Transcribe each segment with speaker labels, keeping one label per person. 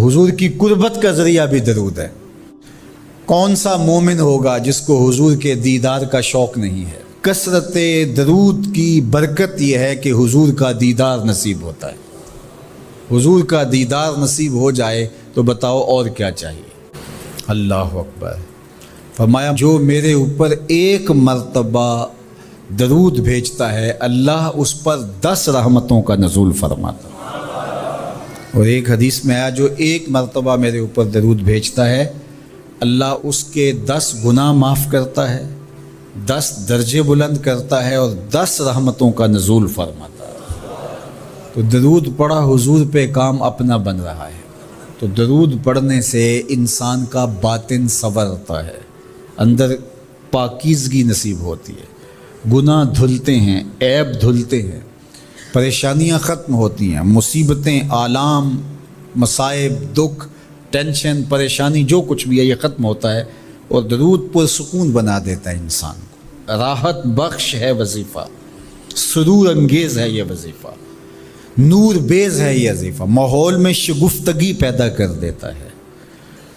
Speaker 1: حضور کی قربت کا ذریعہ بھی درود ہے۔ کون سا مومن ہوگا جس کو حضور کے دیدار کا شوق نہیں ہے؟ کثرت درود کی برکت یہ ہے کہ حضور کا دیدار نصیب ہوتا ہے۔ حضور کا دیدار نصیب ہو جائے تو بتاؤ اور کیا چاہیے؟ اللہ اکبر۔ فرمایا جو میرے اوپر ایک مرتبہ درود بھیجتا ہے اللہ اس پر 10 رحمتوں کا نزول فرماتا ہے۔ اور ایک حدیث میں آیا جو ایک مرتبہ میرے اوپر درود بھیجتا ہے اللہ اس کے 10 گناہ معاف کرتا ہے، 10 درجے بلند کرتا ہے اور 10 رحمتوں کا نزول فرماتا ہے۔ تو درود پڑھا حضور پہ کام اپنا بن رہا ہے۔ تو درود پڑھنے سے انسان کا باطن سنورتا ہے، اندر پاکیزگی نصیب ہوتی ہے، گناہ دھلتے ہیں، عیب دھلتے ہیں، پریشانیاں ختم ہوتی ہیں، مصیبتیں، آلام، مصائب، دکھ، ٹینشن، پریشانی جو کچھ بھی ہے یہ ختم ہوتا ہے، اور درود پرسکون بنا دیتا ہے انسان کو۔ راحت بخش ہے وظیفہ، سرور انگیز ہے یہ وظیفہ، نور بیز ہے یہ وظیفہ، ماحول میں شگفتگی پیدا کر دیتا ہے۔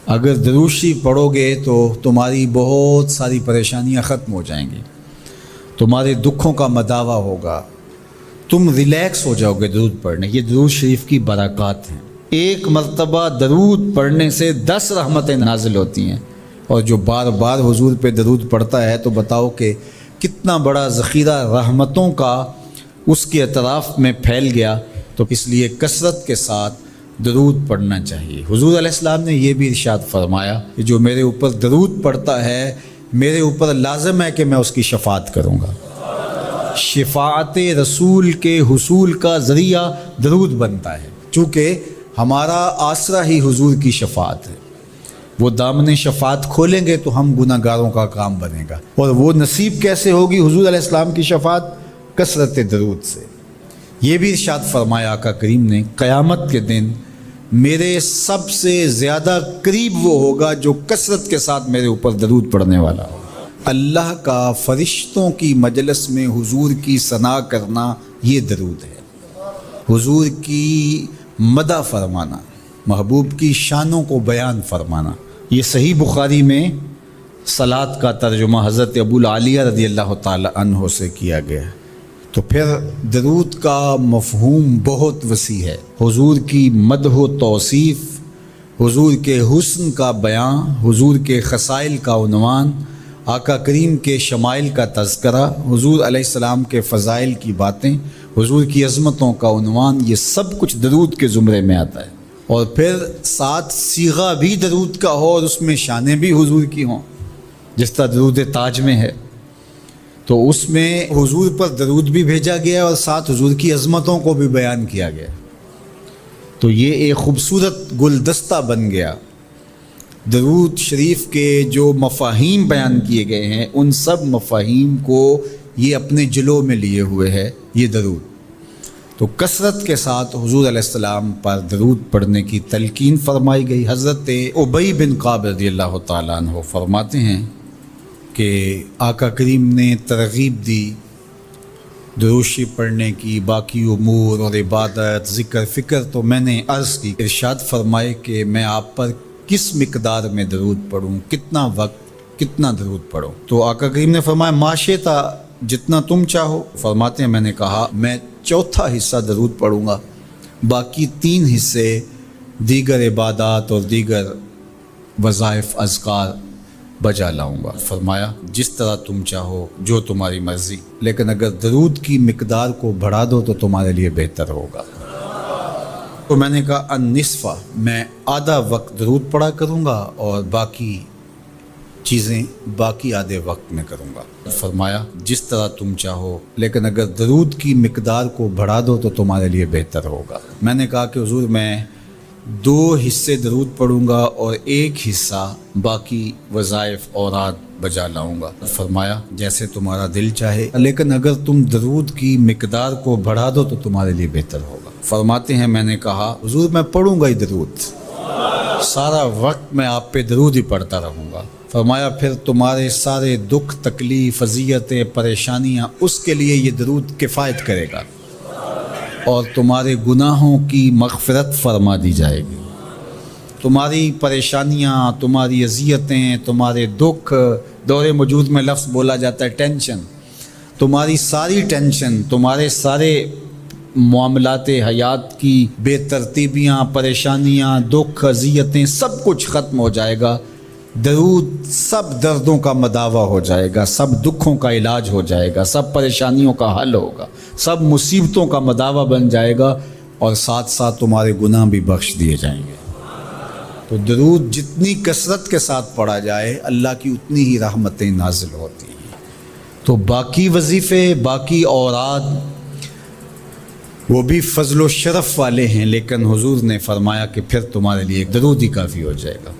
Speaker 1: اگر درود شریف پڑھو گے تو تمہاری بہت ساری پریشانیاں ختم ہو جائیں گی، تمہارے دکھوں کا مداوع ہوگا، تم ریلیکس ہو جاؤ گے درود پڑھنے۔ یہ درود شریف کی برکات ہیں۔ ایک مرتبہ درود پڑھنے سے 10 رحمتیں نازل ہوتی ہیں، اور جو بار بار حضور پہ درود پڑھتا ہے تو بتاؤ کہ کتنا بڑا ذخیرہ رحمتوں کا اس کے اطراف میں پھیل گیا۔ تو اس لیے کثرت کے ساتھ درود پڑھنا چاہیے۔ حضور علیہ السلام نے یہ بھی ارشاد فرمایا کہ جو میرے اوپر درود پڑھتا ہے میرے اوپر لازم ہے کہ میں اس کی شفاعت کروں گا۔ شفاعت رسول کے حصول کا ذریعہ درود بنتا ہے، چونکہ ہمارا آسرا ہی حضور کی شفاعت ہے۔ وہ دامن شفاعت کھولیں گے تو ہم گناہ گاروں کا کام بنے گا، اور وہ نصیب کیسے ہوگی حضور علیہ السلام کی شفاعت؟ کثرت درود سے۔ یہ بھی ارشاد فرمایا آقا کریم نے قیامت کے دن میرے سب سے زیادہ قریب وہ ہوگا جو کثرت کے ساتھ میرے اوپر درود پڑھنے والا ہو۔ اللہ کا فرشتوں کی مجلس میں حضور کی ثنا کرنا یہ درود ہے، حضور کی مدح فرمانا، محبوب کی شانوں کو بیان فرمانا۔ یہ صحیح بخاری میں صلاۃ کا ترجمہ حضرت ابو العالیہ رضی اللہ تعالی عنہ سے کیا گیا ہے۔ تو پھر درود کا مفہوم بہت وسیع ہے۔ حضور کی مدح و توصیف، حضور کے حسن کا بیان، حضور کے خصائل کا عنوان، آقا کریم کے شمائل کا تذکرہ، حضور علیہ السلام کے فضائل کی باتیں، حضور کی عظمتوں کا عنوان، یہ سب کچھ درود کے زمرے میں آتا ہے۔ اور پھر ساتھ صیغہ بھی درود کا ہو اور اس میں شانیں بھی حضور کی ہوں، جس طرح درود تاج میں ہے، تو اس میں حضور پر درود بھی بھیجا گیا اور ساتھ حضور کی عظمتوں کو بھی بیان کیا گیا۔ تو یہ ایک خوبصورت گلدستہ بن گیا۔ درود شریف کے جو مفاہیم بیان کیے گئے ہیں ان سب مفاہیم کو یہ اپنے جلو میں لیے ہوئے ہے یہ درود۔ تو کثرت کے ساتھ حضور علیہ السلام پر درود پڑھنے کی تلقین فرمائی گئی۔ حضرت ابی بن کعب رضی اللہ تعالیٰ عنہ فرماتے ہیں کہ آقا کریم نے ترغیب دی درود شریف پڑھنے کی، باقی امور اور عبادت، ذکر، فکر، تو میں نے عرض کی، ارشاد فرمائے کہ میں آپ پر کس مقدار میں درود پڑھوں، کتنا وقت، کتنا درود پڑھوں؟ تو آقا کریم نے فرمایا ما شئت، جتنا تم چاہو۔ فرماتے ہیں میں نے کہا میں 4تھا حصہ درود پڑھوں گا، باقی 3 حصے دیگر عبادات اور دیگر وظائف، اذکار بجا لاؤں گا۔ فرمایا جس طرح تم چاہو، جو تمہاری مرضی، لیکن اگر درود کی مقدار کو بڑھا دو تو تمہارے لیے بہتر ہوگا۔ تو میں نے کہا النصف، میں آدھا وقت درود پڑھا کروں گا اور باقی چیزیں باقی آدھے وقت میں کروں گا۔ فرمایا جس طرح تم چاہو، لیکن اگر درود کی مقدار کو بڑھا دو تو تمہارے لیے بہتر ہوگا۔ میں نے کہا کہ حضور میں 2 حصے درود پڑھوں گا اور 1 حصہ باقی وظائف اوراد بجا لاؤں گا۔ فرمایا جیسے تمہارا دل چاہے، لیکن اگر تم درود کی مقدار کو بڑھا دو تو تمہارے لیے بہتر ہوگا۔ فرماتے ہیں میں نے کہا حضور میں پڑھوں گا ہی درود، سارا وقت میں آپ پہ درود ہی پڑھتا رہوں گا۔ فرمایا پھر تمہارے سارے دکھ، تکلیف، اذیتیں، پریشانیاں، اس کے لیے یہ درود کفایت کرے گا اور تمہارے گناہوں کی مغفرت فرما دی جائے گی۔ تمہاری پریشانیاں، تمہاری اذیتیں، تمہارے دکھ، دور موجود میں لفظ بولا جاتا ہے ٹینشن، تمہاری ساری ٹینشن، تمہارے سارے معاملات حیات کی بے ترتیبیاں، پریشانیاں، دکھ، اذیتیں، سب کچھ ختم ہو جائے گا۔ درود سب دردوں کا مداوع ہو جائے گا، سب دکھوں کا علاج ہو جائے گا، سب پریشانیوں کا حل ہوگا، سب مصیبتوں کا مداوع بن جائے گا، اور ساتھ ساتھ تمہارے گناہ بھی بخش دیے جائیں گے۔ تو درود جتنی کثرت کے ساتھ پڑھا جائے اللہ کی اتنی ہی رحمتیں نازل ہوتی ہیں۔ تو باقی وظیفے، باقی اوراد وہ بھی فضل و شرف والے ہیں، لیکن حضور نے فرمایا کہ پھر تمہارے لیے ایک درود ہی کافی ہو جائے گا۔